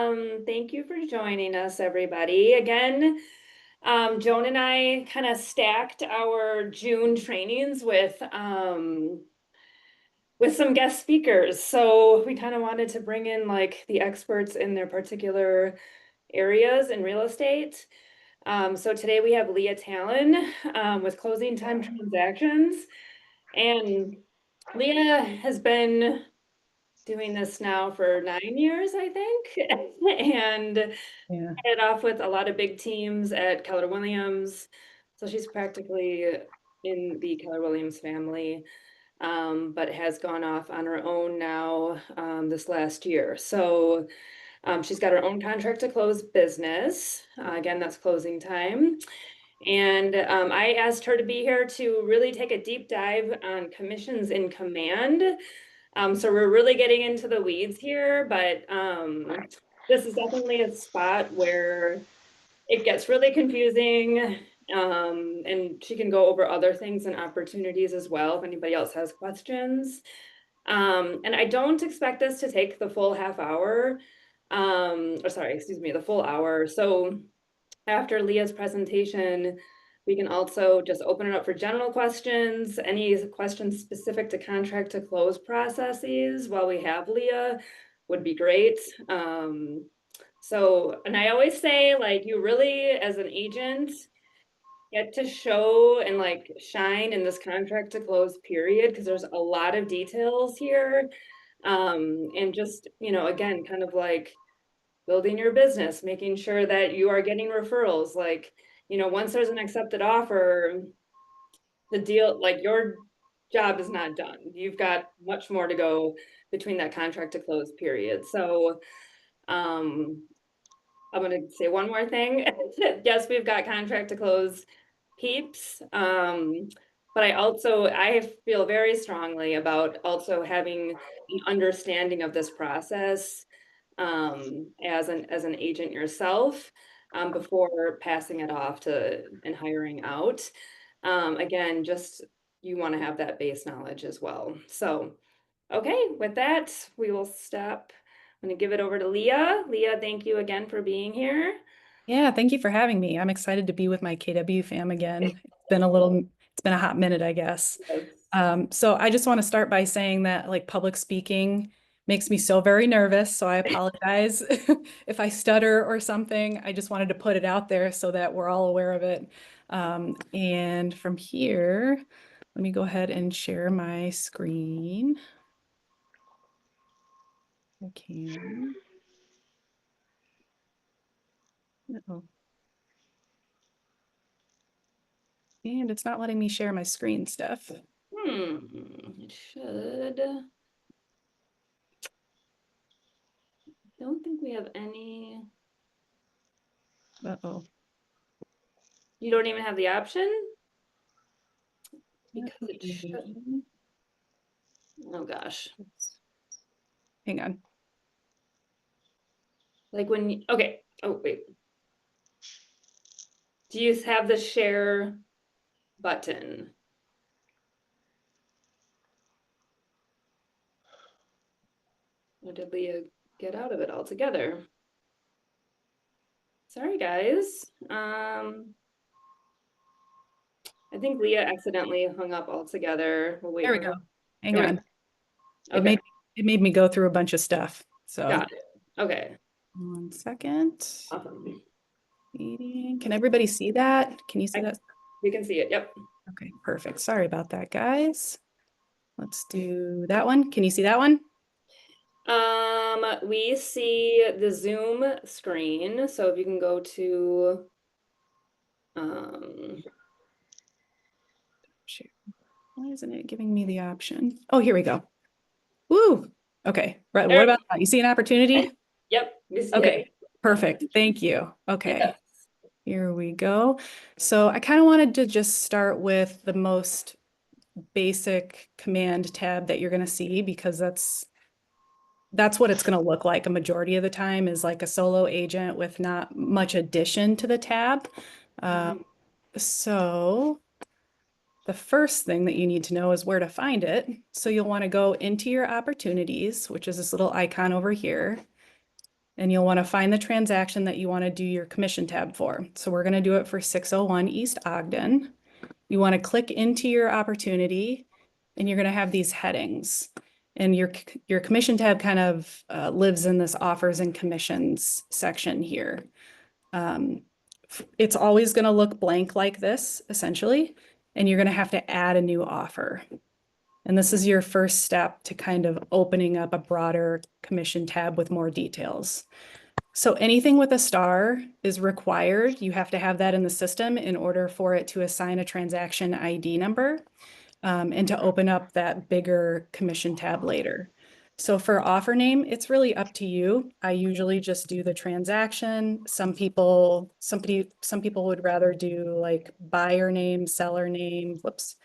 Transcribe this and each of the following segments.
Thank you for joining us, everybody. Again, Joan and I kind of stacked our June trainings with some guest speakers. So we kind of wanted to bring in like the experts in their particular areas in real estate. So today we have Leah Tallon with closing time transactions. And Leah has been doing this now for 9 years, I think, and Yeah. started off with a lot of big teams at Keller Williams. So she's practically in the Keller Williams family, but has gone off on her own now this last year. So she's got her own contract to close business. Again, that's closing time. And I asked her to be here to really take a deep dive on commissions in command. So we're really getting into the weeds here, but this is definitely a spot where it gets really confusing. And she can go over other things and opportunities as well if anybody else has questions. And I don't expect this to take the full half hour. Or sorry, excuse me, the full hour. So after Leah's presentation, we can also just open it up for general questions, any questions specific to contract to close processes while we have Leah would be great. And I always say, like, you really, as an agent, get to show and like shine in this contract to close period because there's a lot of details here. And just, again, kind of like building your business, making sure that you are getting referrals. Like, once there's an accepted offer, the deal, like your job is not done. You've got much more to go between that contract to close period. So, um, I'm gonna say one more thing. Yes, we've got contract to close peeps. But I feel very strongly about also having an understanding of this process as an agent yourself before passing it off to and hiring out. Again, just you want to have that base knowledge as well. So, okay, with that, we will stop. I'm going to give it over to Leah. Leah, thank you again for being here. Yeah, thank you for having me. I'm excited to be with my KW fam again. It's been a hot minute, I guess. Yes. So I just want to start by saying that like public speaking makes me so very nervous. So I apologize if I stutter or something. I just wanted to put it out there so that we're all aware of it. And from here, let me go ahead and share my screen. I can. Uh-oh. And it's not letting me share my screen, Steph. It should. Don't think we have any. Uh-oh. You don't even have the option? Because it should. Oh gosh. Hang on. Like okay. Oh, wait. Do you have the share button? Or did Leah get out of it altogether? Sorry, guys. I think Leah accidentally hung up altogether. We'll wait There we for go. her. Hang on. Okay. It made me go through a bunch of stuff. So Got it. Okay. 1 second. Awesome. Meeting. Can everybody see that? Can you see that? We can see it. Yep. Okay, perfect. Sorry about that, guys. Let's do that one. Can you see that one? We see the Zoom screen. So if you can go to Why isn't it giving me the option? Oh, here we go. Woo. Okay. Right. What about that? You see an opportunity? Yep. We see Okay. it. Perfect. Thank you. Okay. Yes. Here we go. So I kind of wanted to just start with the most basic command tab that you're going to see because that's what it's going to look like a majority of the time is like a solo agent with not much addition to the tab. So the first thing that you need to know is where to find it. So you'll want to go into your opportunities, which is this little icon over here. and you'll want to find the transaction that you want to do your commission tab for. So we're going to do it for 601 East Ogden. You want to click into your opportunity, and you're going to have these headings. And your commission tab kind of lives in this offers and commissions section here. It's always going to look blank like this, essentially, and you're going to have to add a new offer. And this is your first step to kind of opening up a broader commission tab with more details. So anything with a star is required. You have to have that in the system in order for it to assign a transaction ID number and to open up that bigger commission tab later. So for offer name, it's really up to you. I usually just do the transaction. Some people would rather do like buyer name, seller name. Whoops.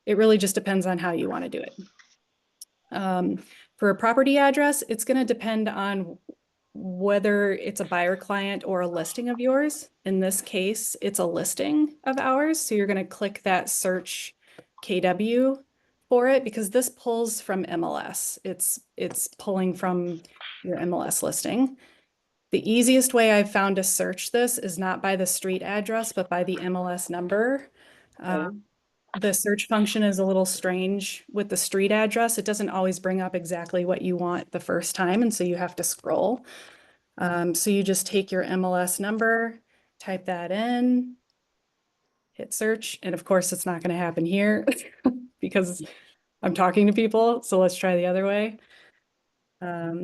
It really just depends on how you want to do it. For a property address, it's going to depend on whether it's a buyer client or a listing of yours. In this case, it's a listing of ours. So you're going to click that search KW for it because this pulls from MLS. It's pulling from your MLS listing. The easiest way I've found to search this is not by the street address, but by the MLS number. Okay. The search function is a little strange with the street address. It doesn't always bring up exactly what you want the first time, and so you have to scroll. So you just take your MLS number, type that in, hit search, and of course it's not going to happen here because I'm talking to people. So let's try the other way.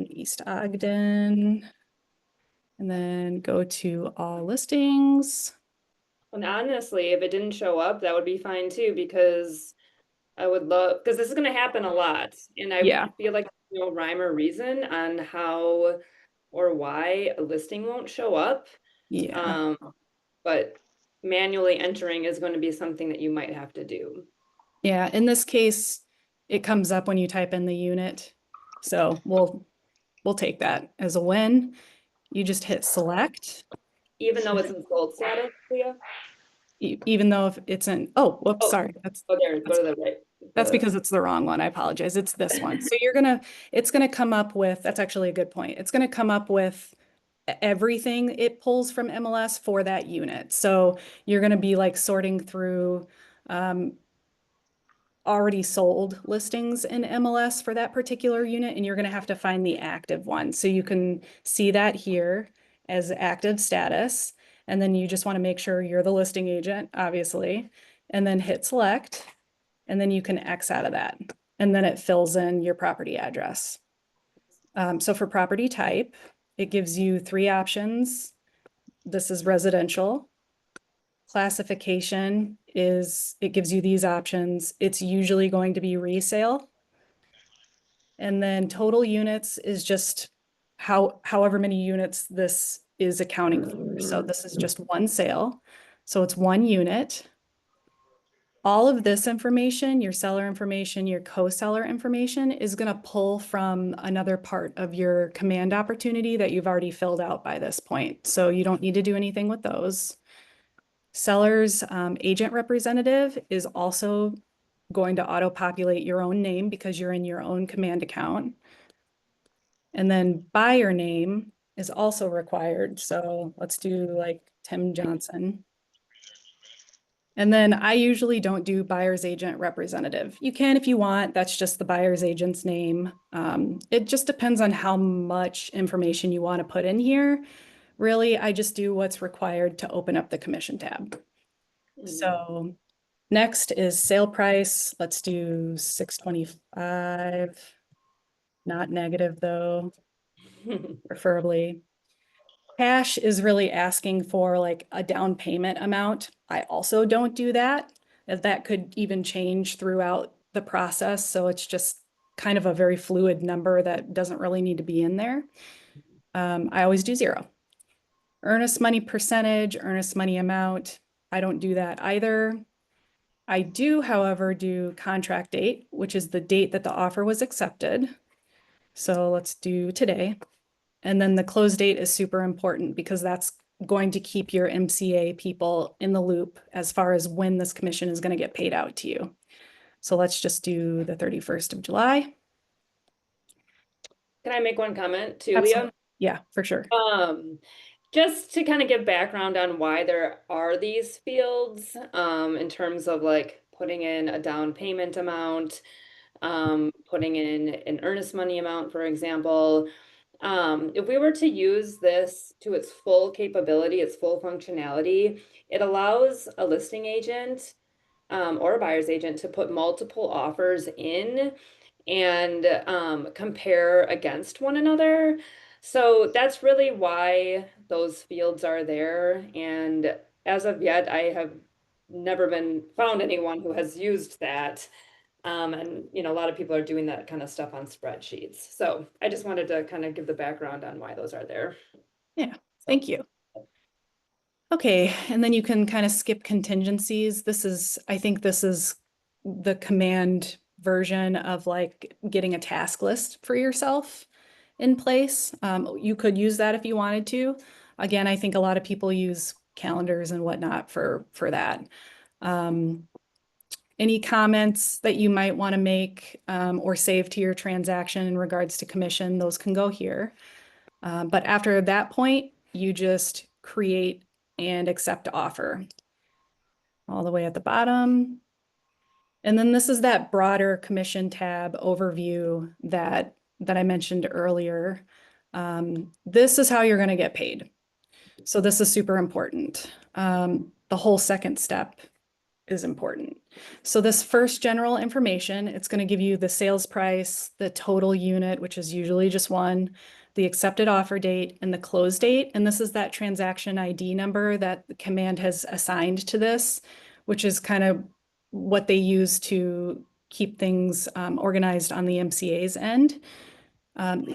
East Ogden, and then go to all listings. And honestly, if it didn't show up, that would be fine too, because I would love, because this is going to happen a lot. And I Yeah, feel like there's no rhyme or reason on how or why a listing won't show up. yeah. Um, but manually entering is going to be something that you might have to do. Yeah, in this case, it comes up when you type in the unit. So we'll take that as a win. You just hit select, Even though it's in sold status, Leah? even though if it's in, oh, whoops, Oh, sorry. oh, there, That's go to the right. that's The because it's the wrong one. I apologize. It's this one. So it's gonna come up with, that's actually a good point. It's gonna come up with everything it pulls from MLS for that unit. So you're gonna be like sorting through um, already sold listings in MLS for that particular unit, and you're going to have to find the active one. So you can see that here as active status, and then you just want to make sure you're the listing agent, obviously, and then hit select, and then you can X out of that, and then it fills in your property address. So for property type, it gives you three options. This is residential. Classification is, it gives you these options. It's usually going to be resale. And then total units is just however many units this is accounting for. So this is just one sale. So it's one unit. All of this information, your seller information, your co-seller information is going to pull from another part of your command opportunity that you've already filled out by this point. So you don't need to do anything with those. Seller's agent representative is also going to auto-populate your own name because you're in your own command account. And then buyer name is also required. So let's do like Tim Johnson. And then I usually don't do buyer's agent representative. You can if you want, that's just the buyer's agent's name. It just depends on how much information you want to put in here. Really, I just do what's required to open up the commission tab. So next is sale price. Let's do 625. Not negative though, preferably. Cash is really asking for like a down payment amount. I also don't do that, as that could even change throughout the process. So it's just kind of a very fluid number that doesn't really need to be in there. I always do 0. Earnest money percentage, earnest money amount. I don't do that either. I do, however, do contract date, which is the date that the offer was accepted. So let's do today. And then the close date is super important because that's going to keep your MCA people in the loop as far as when this commission is going to get paid out to you. So let's just do the 31st of July. Can I make one comment too, Leah? Absolutely. Yeah, for sure. Um, just to kind of give background on why there are these fields, in terms of like putting in a down payment amount, putting in an earnest money amount, for example. If we were to use this to its full capability, its full functionality, it allows a listing agent, or a buyer's agent to put multiple offers in and compare against one another. So that's really why those fields are there. And as of yet, I have never been found anyone who has used that. And a lot of people are doing that kind of stuff on spreadsheets. So I just wanted to kind of give the background on why those are there. Yeah, So thank you. Okay, and then you can kind of skip contingencies. I think this is the command version of like getting a task list for yourself in place. You could use that if you wanted to. Again, I think a lot of people use calendars and whatnot for that. Um, any comments that you might want to make or save to your transaction in regards to commission, those can go here. But after that point, you just create and accept offer all the way at the bottom. And then this is that broader commission tab overview that I mentioned earlier. This is how you're going to get paid. So this is super important. The whole second step is important. So this first general information, it's going to give you the sales price, the total unit, which is usually just one, the accepted offer date, and the close date. And this is that transaction ID number that the command has assigned to this, which is kind of what they use to keep things organized on the MCA's end.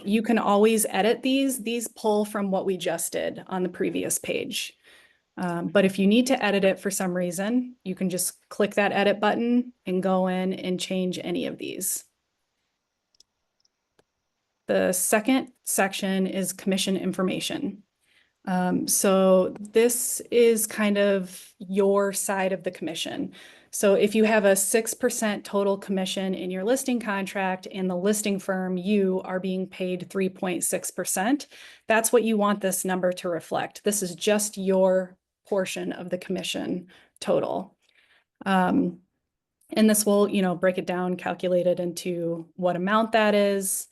You can always edit these. These pull from what we just did on the previous page. But if you need to edit it for some reason, you can just click that edit button and go in and change any of these. The second section is commission information. So this is kind of your side of the commission. So if you have a 6% total commission in your listing contract and the listing firm, you are being paid 3.6%, that's what you want this number to reflect. This is just your portion of the commission total. And this will, break it down, calculate it into what amount that is.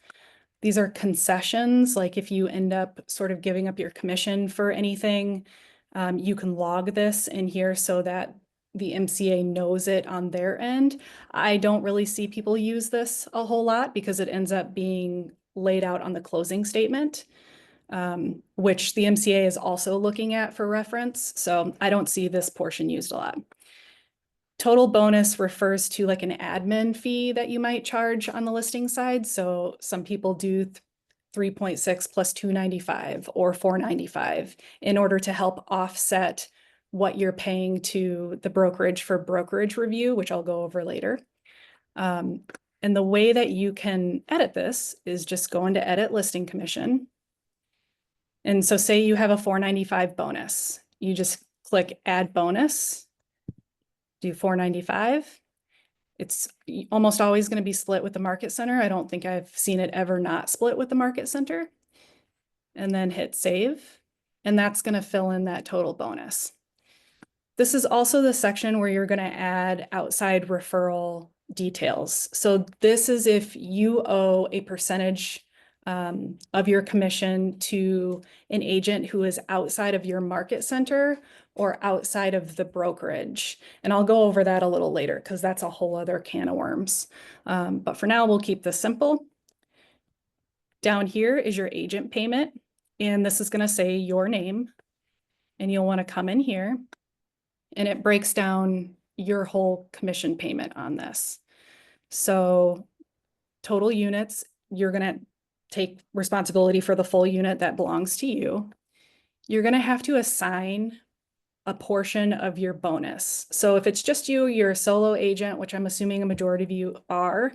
These are concessions, like if you end up sort of giving up your commission for anything, you can log this in here so that the MCA knows it on their end. I don't really see people use this a whole lot because it ends up being laid out on the closing statement, which the MCA is also looking at for reference. So I don't see this portion used a lot. Total bonus refers to like an admin fee that you might charge on the listing side. So some people do 3.6 plus 295 or 495 in order to help offset what you're paying to the brokerage for brokerage review, which I'll go over later. And the way that you can edit this is just go into edit listing commission. And so say you have a 495 bonus, you just click add bonus, do 495. It's almost always going to be split with the market center. I don't think I've seen it ever not split with the market center. And then hit save. And that's going to fill in that total bonus. This is also the section where you're going to add outside referral details. So this is if you owe a percentage of your commission to an agent who is outside of your market center or outside of the brokerage. And I'll go over that a little later because that's a whole other can of worms. But for now, we'll keep this simple. Down here is your agent payment. And this is going to say your name. And you'll want to come in here. And it breaks down your whole commission payment on this. So total units, you're going to take responsibility for the full unit that belongs to you. You're going to have to assign a portion of your bonus. So if it's just you, you're a solo agent, which I'm assuming a majority of you are,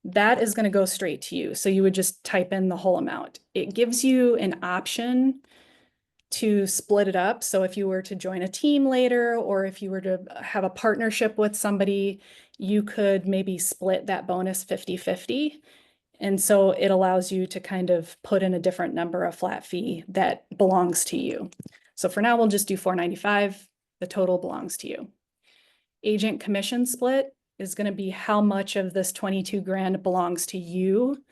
that is going to go straight to you. So you would just type in the whole amount. It gives you an option to split it up. So if you were to join a team later, or if you were to have a partnership with somebody, you could maybe split that bonus 50-50. And so it allows you to kind of put in a different number of flat fee that belongs to you. So for now, we'll just do $495. The total belongs to you. Agent commission split is going to be how much of this 22 grand belongs to you.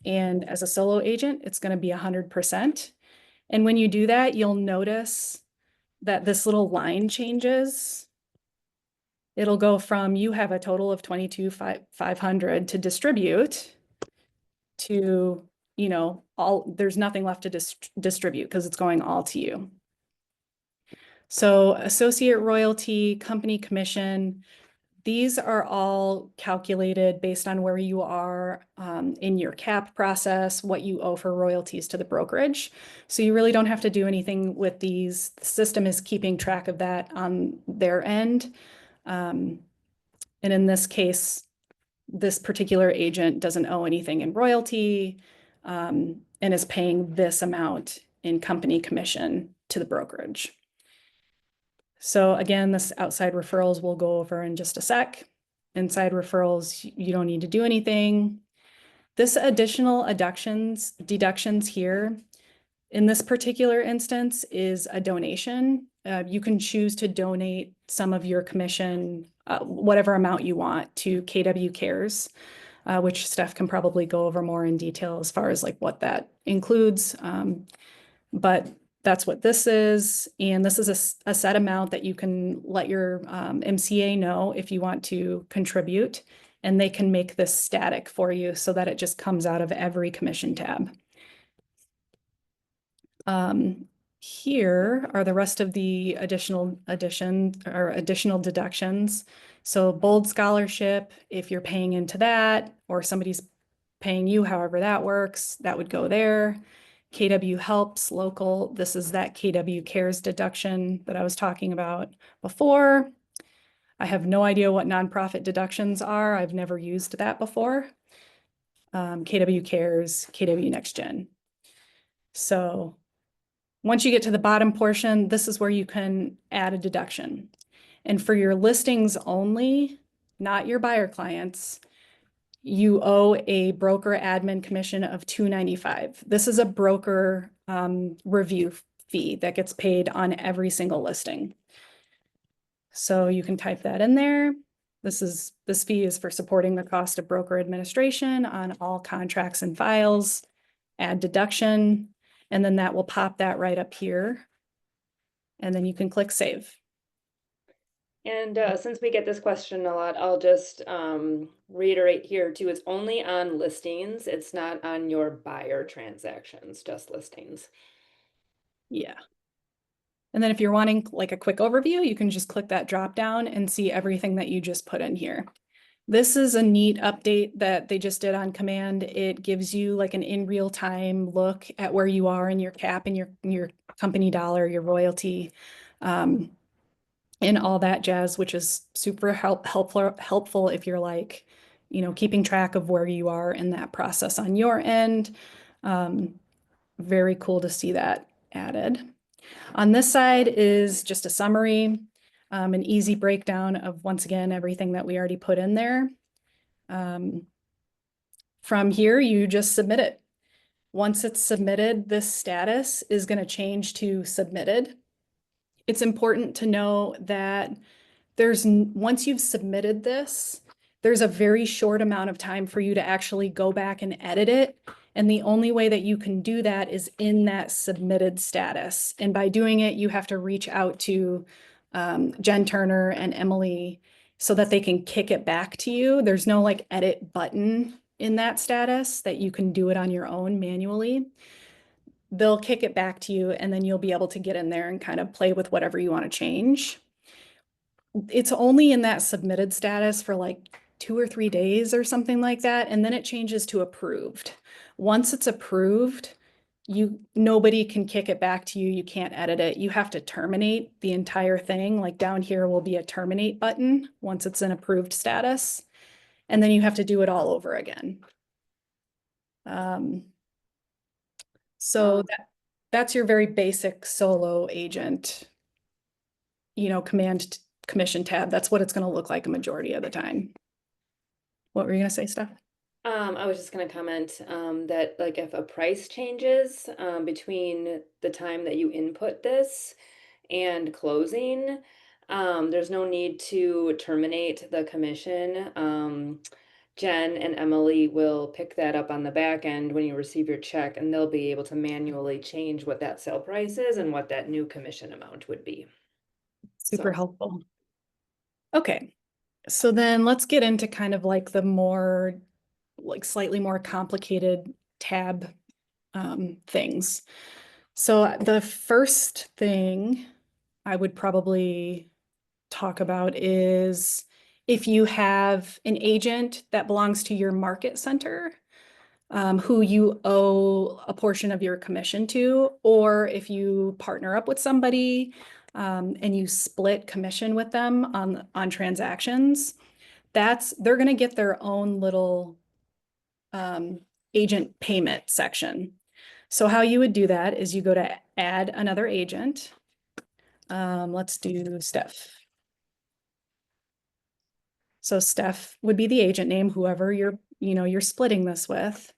And as a solo agent, it's going to be 100%. And when you do that, you'll notice that this little line changes. It'll go from you have a total of 22,500 to distribute to, you know, there's nothing left to distribute because it's going all to you. So associate royalty, company commission, these are all calculated based on where you are in your cap process, what you owe for royalties to the brokerage. So you really don't have to do anything with these. The system is keeping track of that on their end. And in this case, this particular agent doesn't owe anything in royalty and is paying this amount in company commission to the brokerage. So again, this outside referrals we'll go over in just a sec. Inside referrals, you don't need to do anything. This additional deductions here, in this particular instance, is a donation. You can choose to donate some of your commission, whatever amount you want, to KW Cares, which Steph can probably go over more in detail as far as like what that includes. But that's what this is. And this is a set amount that you can let your MCA know if you want to contribute, and they can make this static for you so that it just comes out of every commission tab. Here are the rest of the additional deductions. So bold scholarship, if you're paying into that or somebody's paying you, however that works, that would go there. KW helps local. This is that KW cares deduction that I was talking about before. I have no idea what nonprofit deductions are. I've never used that before. KW cares, KW next gen. So once you get to the bottom portion, this is where you can add a deduction. And for your listings only, not your buyer clients, you owe a broker admin commission of $295. This is a broker review fee that gets paid on every single listing. So you can type that in there. This fee is for supporting the cost of broker administration on all contracts and files. Add deduction, and then that will pop that right up here. And then you can click save. And since we get this question a lot, I'll just reiterate here too, it's only on listings. It's not on your buyer transactions, just listings. Yeah. And then if you're wanting like a quick overview, you can just click that drop down and see everything that you just put in here. This is a neat update that they just did on command. It gives you like an in real time look at where you are in your cap and your company dollar, your royalty, and all that jazz, which is super helpful if you're like, you know, keeping track of where you are in that process on your end. Very cool to see that added. On this side is just a summary, an easy breakdown of, once again, everything that we already put in there. From here, you just submit it. Once it's submitted, this status is going to change to submitted. It's important to know that once you've submitted this, there's a very short amount of time for you to actually go back and edit it. And the only way that you can do that is in that submitted status. And by doing it, you have to reach out to Jen Turner and Emily so that they can kick it back to you. There's no like edit button in that status that you can do it on your own manually. They'll kick it back to you, and then you'll be able to get in there and kind of play with whatever you want to change. It's only in that submitted status for like 2 or 3 days or something like that, and then it changes to approved. Once it's approved, nobody can kick it back to you. You can't edit it. You have to terminate the entire thing. Like down here will be a terminate button once it's in approved status, and then you have to do it all over again. So that's your very basic solo agent, you know, command commission tab. That's what it's going to look like a majority of the time. What were you going to say, Steph? I was just gonna comment that like if a price changes between the time that you input this and closing, there's no need to terminate the commission. Jen and Emily will pick that up on the back end when you receive your check, and they'll be able to manually change what that sale price is and what that new commission amount would be. Super So, helpful. Okay, so then let's get into kind of like the more, like slightly more complicated tab things. So the first thing I would probably talk about is if you have an agent that belongs to your market center, who you owe a portion of your commission to, or if you partner up with somebody and you split commission with them on transactions, they're going to get their own little um, agent payment section. So how you would do that is you go to add another agent. Let's do Steph. So Steph would be the agent name, whoever you're splitting this with.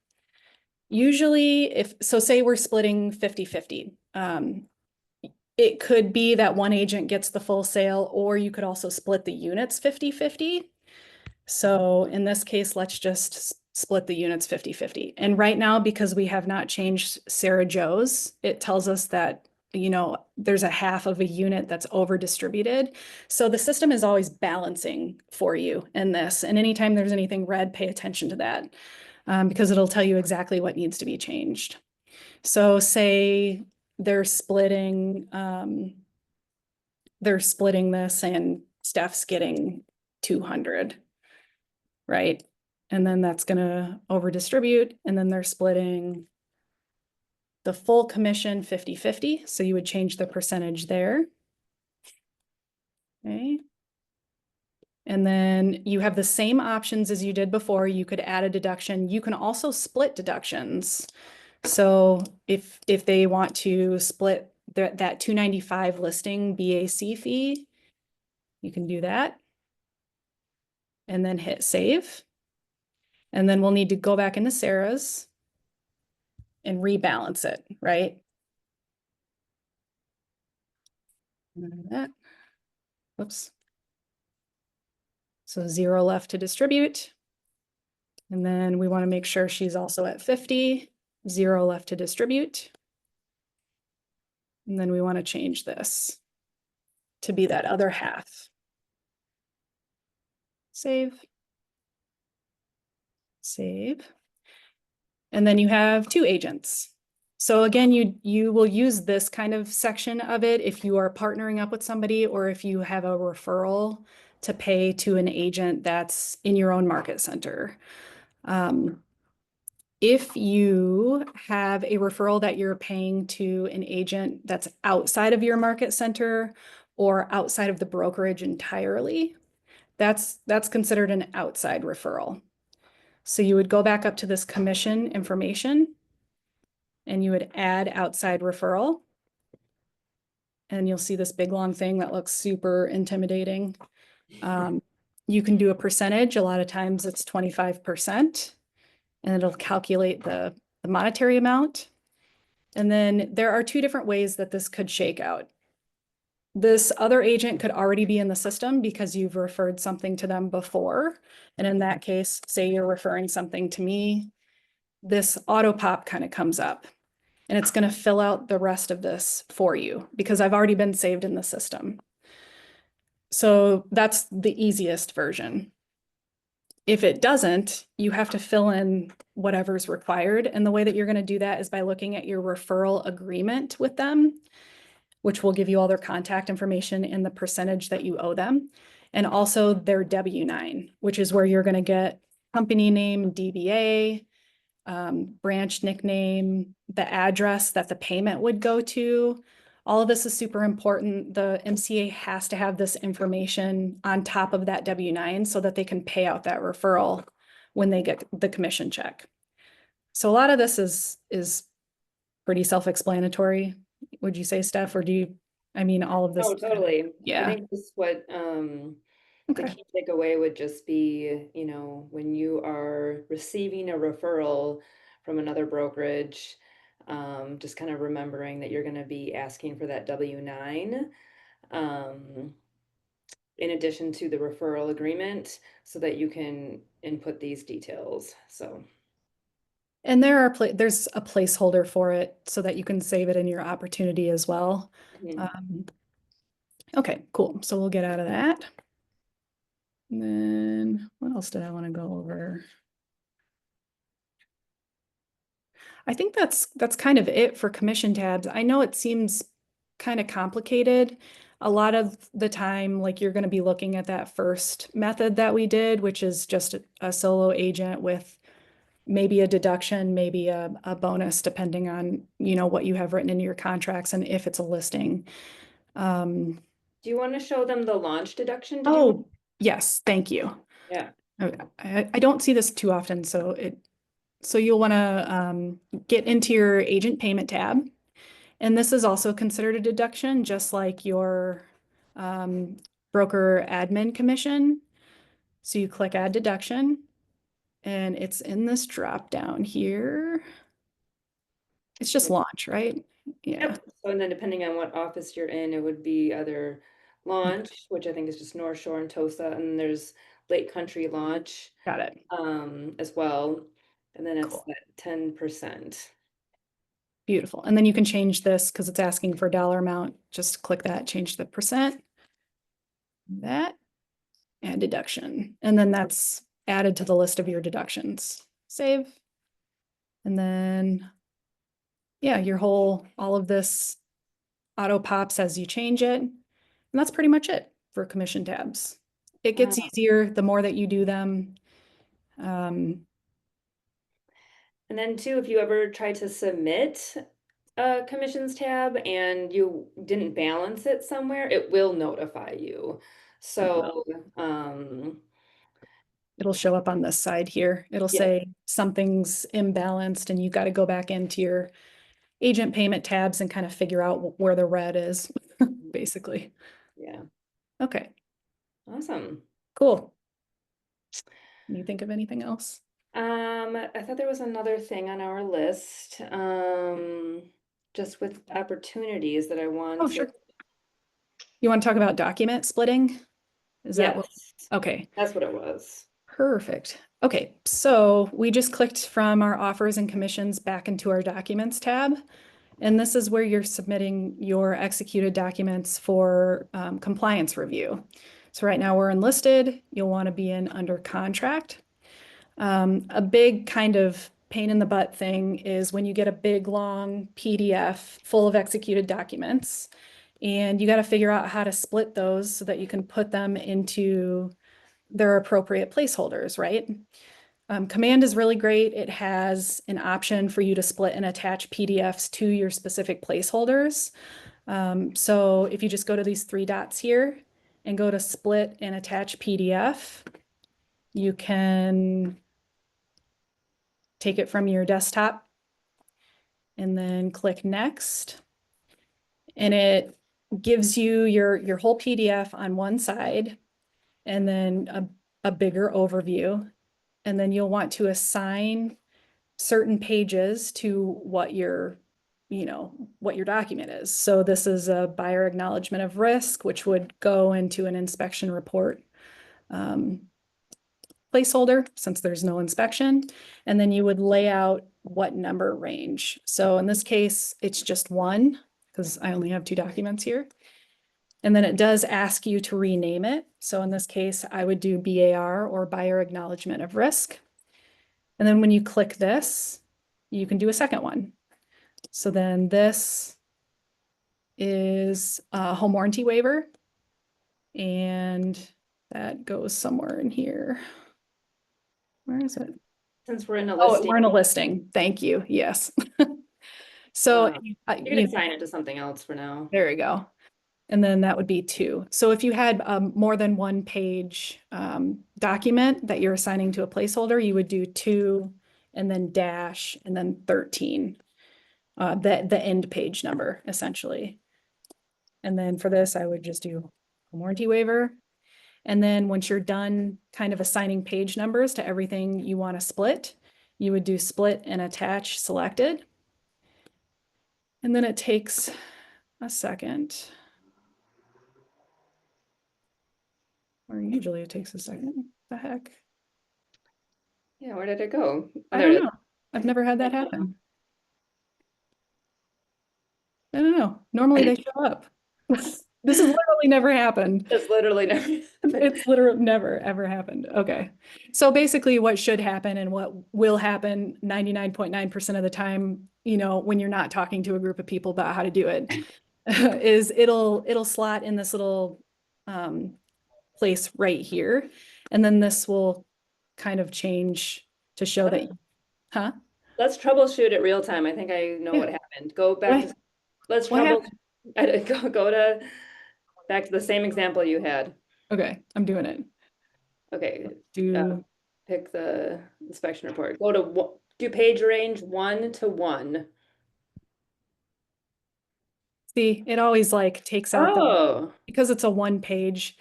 Usually say we're splitting 50-50. It could be that one agent gets the full sale, or you could also split the units 50-50. So in this case, let's just split the units 50-50. And right now, because we have not changed Sarah Joe's, it tells us that, there's a half of a unit that's over distributed. So the system is always balancing for you in this. And anytime there's anything red, pay attention to that because it'll tell you exactly what needs to be changed. So say they're splitting, this and Steph's getting 200. Right? And then that's going to over distribute. And then they're splitting the full commission 50-50. So you would change the percentage there. Okay. And then you have the same options as you did before. You could add a deduction. You can also split deductions. So if they want to split that 295 listing BAC fee, you can do that. And then hit save. And then we'll need to go back into Sarah's and rebalance it, right? That. Whoops. So 0 left to distribute. And then we want to make sure she's also at 50, 0 left to distribute. And then we want to change this to be that other half. Save. Save. And then you have 2 agents. So again, you will use this kind of section of it if you are partnering up with somebody or if you have a referral to pay to an agent that's in your own market center. If you have a referral that you're paying to an agent that's outside of your market center or outside of the brokerage entirely, that's considered an outside referral. So you would go back up to this commission information and you would add outside referral. And you'll see this big long thing that looks super intimidating. You can do a percentage. A lot of times it's 25%, and it'll calculate the monetary amount. And then there are 2 different ways that this could shake out. This other agent could already be in the system because you've referred something to them before. And in that case, say you're referring something to me, this auto pop kind of comes up. And it's going to fill out the rest of this for you because I've already been saved in the system. So that's the easiest version. If it doesn't, you have to fill in whatever's required. And the way that you're going to do that is by looking at your referral agreement with them, which will give you all their contact information and the percentage that you owe them. And also their W-9, which is where you're going to get company name, DBA, branch nickname, the address that the payment would go to. All of this is super important. The MCA has to have this information on top of that W-9 so that they can pay out that referral when they get the commission check. So a lot of this is pretty self-explanatory. Would you say, Steph, or all of this? oh, totally. I Yeah. think this is what The Okay. key takeaway would just be, when you are receiving a referral from another brokerage, just kind of remembering that you're going to be asking for that W-9, um, in addition to the referral agreement, so that you can input these details. So, And there's a placeholder for it so that you can save it in your opportunity as well. mhm. Um, okay, cool. So we'll get out of that. And then what else did I want to go over? I think that's kind of it for commission tabs. I know it seems kind of complicated. A lot of the time, like you're going to be looking at that first method that we did, which is just a solo agent with maybe a deduction, maybe a bonus, depending on, what you have written into your contracts and if it's a listing. Um, Do you want to show them the launch deduction? Did you want? oh, yes, thank you. Yeah. I don't see this too often, so you'll want to get into your agent payment tab. And this is also considered a deduction, just like your um, broker admin commission. So you click add deduction and it's in this drop down here. It's just launch, right? Yeah, Yep. So, and then depending on what office you're in, it would be either launch, which I think is just North Shore and Tosa, and there's Lake Country launch, got it. as well. And then it's Cool. that 10%. Beautiful. And then you can change this because it's asking for a dollar amount. Just click that, change the percent, that, and deduction. And then that's added to the list of your deductions. Save. And then, yeah, all of this auto pops as you change it. And that's pretty much it for commission tabs. It gets Uh, easier the more that you do them. Um, and then too, if you ever try to submit a commissions tab and you didn't balance it somewhere, it will notify you. it So, will. It'll show up on this side here. It'll yeah. say something's imbalanced and you got to go back into your agent payment tabs and kind of figure out where the red is, basically. Yeah. Okay, Awesome. cool. Can you think of anything else? I thought there was another thing on our list, just with opportunities that I Oh, want to. sure. You want to talk about document splitting? Is that what? Yes, Okay, that's what it was. perfect. Okay, so we just clicked from our offers and commissions back into our documents tab. And this is where you're submitting your executed documents for compliance review. So right now we're enlisted. You'll want to be in under contract. A big kind of pain in the butt thing is when you get a big long PDF full of executed documents and you got to figure out how to split those so that you can put them into their appropriate placeholders, right? Command is really great. It has an option for you to split and attach PDFs to your specific placeholders. So if you just go to these three dots here and go to split and attach PDF, you can take it from your desktop and then click next. And it gives you your whole PDF on one side and then a bigger overview. And then you'll want to assign certain pages to what your document is. So this is a buyer acknowledgement of risk, which would go into an inspection report um, placeholder since there's no inspection. And then you would lay out what number range. So in this case, it's just one because I only have two documents here. And then it does ask you to rename it. So in this case, I would do BAR or buyer acknowledgement of risk. And then when you click this, you can do a second one. So then this is a home warranty waiver. And that goes somewhere in here. Where is it? Since we're in a Oh, listing, we're in a listing. Thank you. Yes. So uh, you can assign it to something else for now. there you go. And then that would be two. So if you had more than one page document that you're assigning to a placeholder, you would do two and then dash and then 13, the end page number essentially. And then for this, I would just do a warranty waiver. And then once you're done kind of assigning page numbers to everything you want to split, you would do split and attach selected. And then it takes a second. Or usually it takes a second. The heck? Yeah, where did it go? Oh, I there don't it know. I've never had that happen. I don't know. Normally they show up. This has literally never happened. is. It's literally never happened. It's literally never ever happened. Okay. So basically what should happen and what will happen 99.9% of the time, when you're not talking to a group of people about how to do it, is it'll slot in this little place right here. And then this will kind of change to show that, huh? Let's troubleshoot it real time. I think I know Yeah. what happened. Go back What to, let's what trouble, happened? go to, back to the same example you had. Okay, I'm doing it. Okay, Do pick the inspection report. Go to, do page range 1 to 1. See, it always like takes out Oh, because it's a one page.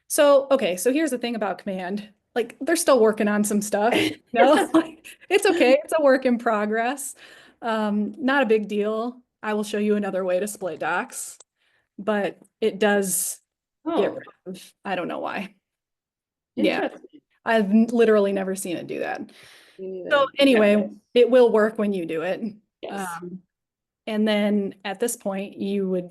So, okay, so here's the thing about command. Like they're still working on some stuff. No, like, it's okay. It's a work in progress. Not a big deal. I will show you another way to split docs, but it does get oh, rid of, I don't know why. Yeah, interesting. I've literally never seen it do that. Me So neither. anyway, it will work when you do it. Yes. Um, and then at this point, you'd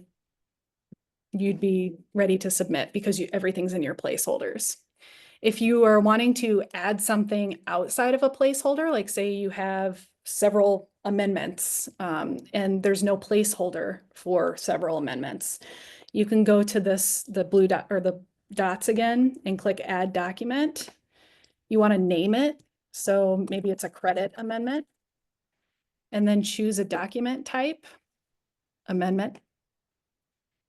be ready to submit because everything's in your placeholders. If you are wanting to add something outside of a placeholder, like say you have several amendments and there's no placeholder for several amendments, you can go to the blue dot or the dots again and click add document. You want to name it. So maybe it's a credit amendment and then choose a document type, amendment,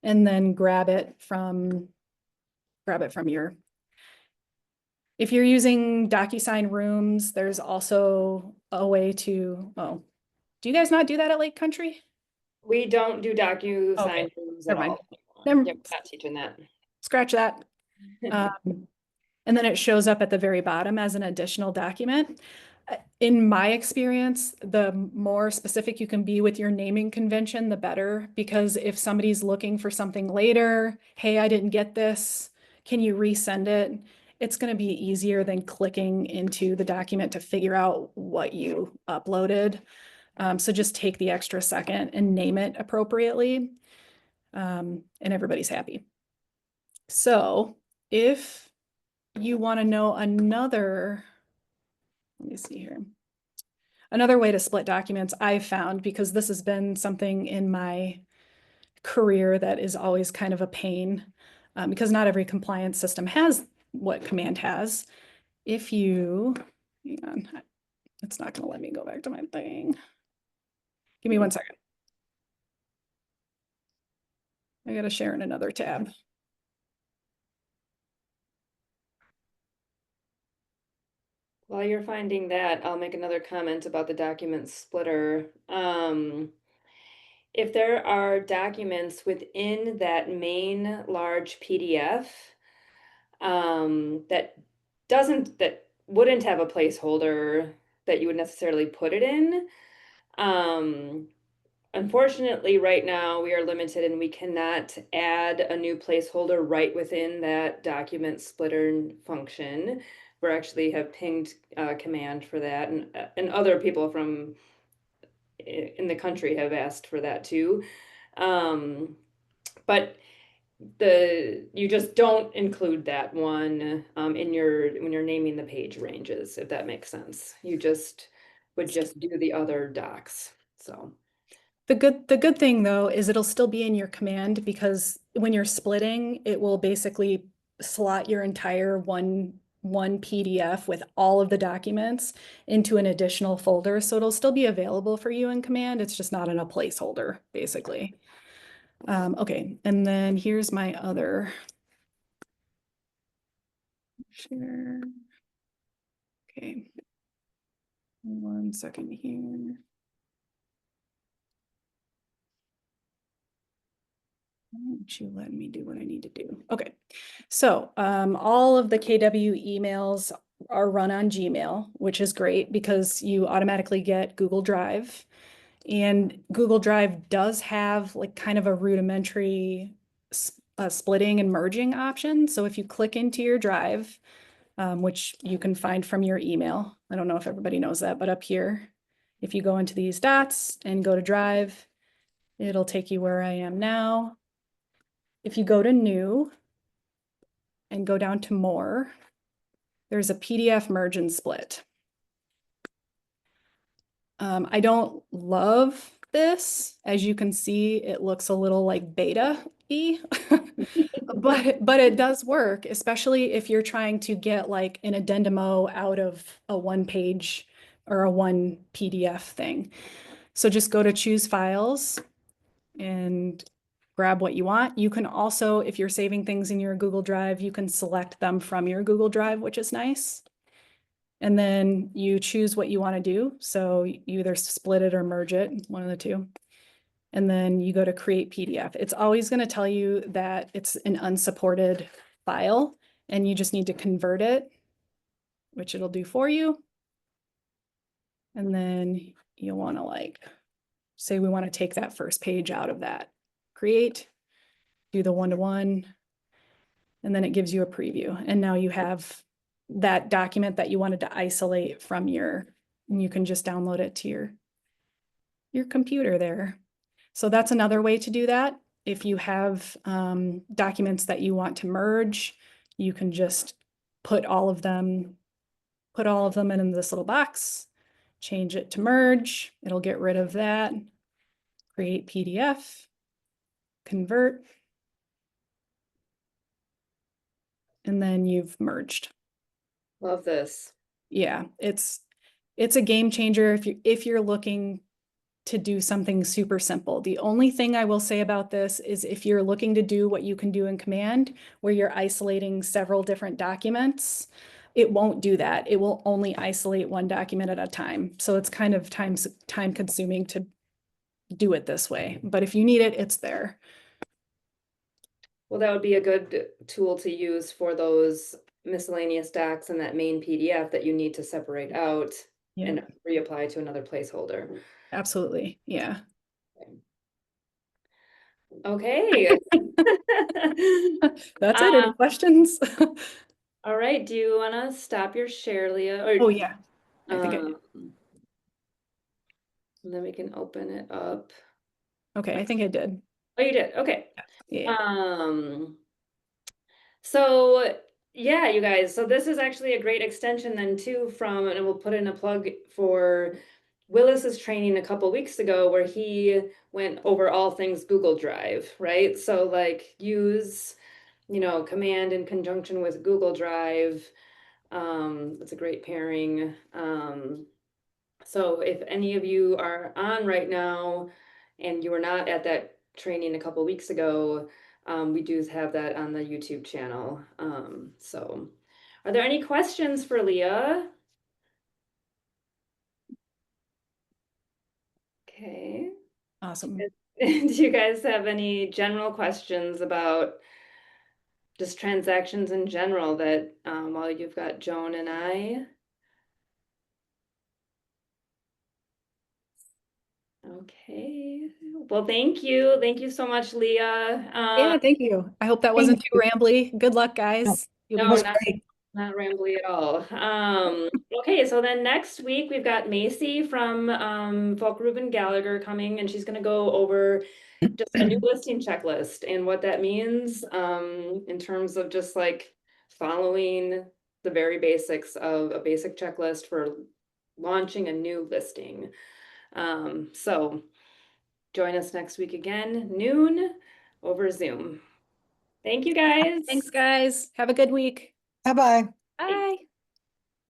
and then grab it from your. If you're using DocuSign rooms, there's also a way to, oh, do you guys not do that at Lake Country? We don't do Okay, DocuSign rooms at never mind. all. Never, Yep, not teaching that. scratch that. Um, and then it shows up at the very bottom as an additional document. In my experience, the more specific you can be with your naming convention, the better, because if somebody's looking for something later, hey, I didn't get this, can you resend it? It's going to be easier than clicking into the document to figure out what you uploaded. So just take the extra second and name it appropriately, and everybody's happy. So if you want to know another, let me see here. Another way to split documents I've found, because this has been something in my career that is always kind of a pain, because not every compliance system has what Command has. If you, hang on, it's not going to let me go back to my thing. Give me 1 second. I got to share in another tab. While you're finding that, I'll make another comment about the document splitter. If there are documents within that main large PDF that wouldn't have a placeholder that you would necessarily put it in, um, unfortunately, right now we are limited and we cannot add a new placeholder right within that document splitter function. We actually have pinged command for that, and other people from in the country have asked for that too. But you just don't include that one in when you're naming the page ranges, if that makes sense. You just would just do the other docs. So The good thing though is it'll still be in your command, because when you're splitting, it will basically slot your entire one PDF with all of the documents into an additional folder. So it'll still be available for you in command. It's just not in a placeholder, basically. Okay, and then here's my other share. Okay. 1 second here. Why aren't you letting me do what I need to do? Okay. So all of the KW emails are run on Gmail, which is great because you automatically get Google Drive. And Google Drive does have like kind of a rudimentary splitting and merging option. So if you click into your drive, which you can find from your email, I don't know if everybody knows that, but up here, if you go into these dots and go to drive, it'll take you where I am now. If you go to new and go down to more, there's a PDF merge and split. I don't love this. As you can see, it looks a little like beta-y, but it does work, especially if you're trying to get like an addendum out of a one page or a one PDF thing. So just go to choose files and grab what you want. You can also, if you're saving things in your Google Drive, you can select them from your Google Drive, which is nice. And then you choose what you want to do. So you either split it or merge it, one of the two. And then you go to create PDF. It's always going to tell you that it's an unsupported file and you just need to convert it, which it'll do for you. And then you'll want to like, say we want to take that first page out of that. Create, do the one-to-one, and then it gives you a preview. And now you have that document that you wanted to isolate from and you can just download it to your computer there. So that's another way to do that. If you have documents that you want to merge, you can just put all of them in this little box, change it to merge. It'll get rid of that. Create PDF, convert, and then you've merged. Love this. Yeah, it's a game changer if you're looking to do something super simple. The only thing I will say about this is if you're looking to do what you can do in Command, where you're isolating several different documents, it won't do that. It will only isolate one document at a time. So it's kind of time consuming to do it this way. But if you need it, it's there. Well, that would be a good tool to use for those miscellaneous docs and that main PDF that you need to separate out Yeah, and reapply to another placeholder. absolutely. Yeah. Okay. That's it. Any questions? All right. Do you want to stop your share, Leah? Or Oh yeah, I think I did. then we can open it up. Okay, I think I did. Oh, you did. Okay. Yeah. So yeah, you guys. So this is actually a great extension then too from, and we'll put in a plug for Willis's training a couple weeks ago where he went over all things Google Drive, right? So like use, Command in conjunction with Google Drive. It's a great pairing. So if any of you are on right now and you were not at that training a couple weeks ago, we do have that on the YouTube channel. So are there any questions for Leah? Okay. Awesome. Do you guys have any general questions about just transactions in general that while you've got Joan and I? Okay. Well, thank you. Thank you so much, Leah. Yeah, thank you. I hope that Thank wasn't too rambly. Good luck, guys. You'll be No, good. not rambly at all. Okay, so then next week we've got Macy from Folk Ruben Gallagher coming, and she's going to go over just a new listing checklist and what that means in terms of just like following the very basics of a basic checklist for launching a new listing. So join us next week again, noon over Zoom. Thank you guys. Thanks, guys. Have a good week. Bye-bye. Bye.